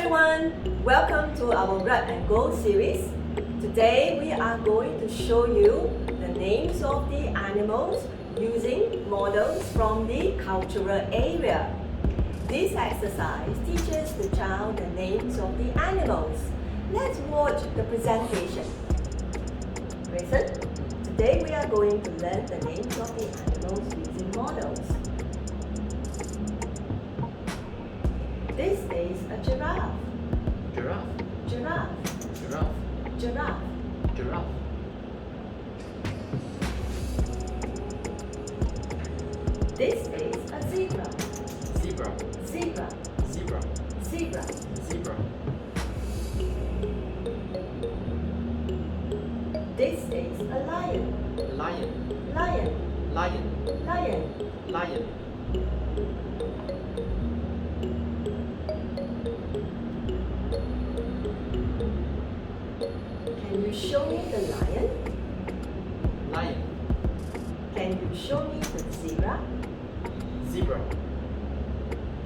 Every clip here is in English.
everyone, welcome to our Red and Gold series. Today we are going to show you the names of the animals using models from the cultural area. This exercise teaches the child the names of the animals. Let's watch the presentation. Listen, today we are going to learn the names of the animals using models. This is a giraffe. Giraffe, Giraffe, giraffe, giraffe. giraffe. This is a zebra. Zebra, Zebra, zebra, zebra. zebra. This is a lion. Lion, Lion, lion, lion. lion. Can you show me the lion? Lion, Can you show me the zebra? zebra,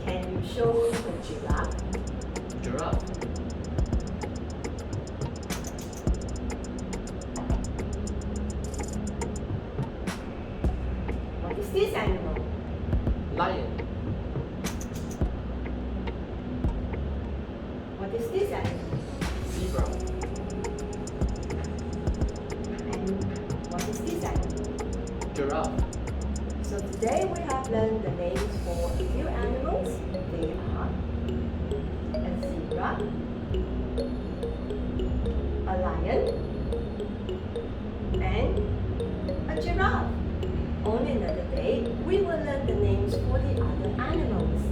Can you show me the giraffe? giraffe. What is this animal? Lion, What is this animal? zebra, And what is this animal? giraffe. So today we have learned the names for a few animals. They are a zebra, a lion, and a giraffe. On another day, we will learn the names for the other animals.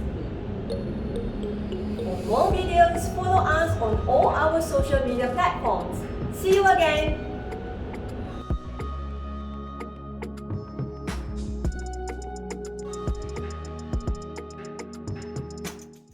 For more videos, follow us on all our social media platforms. See you again!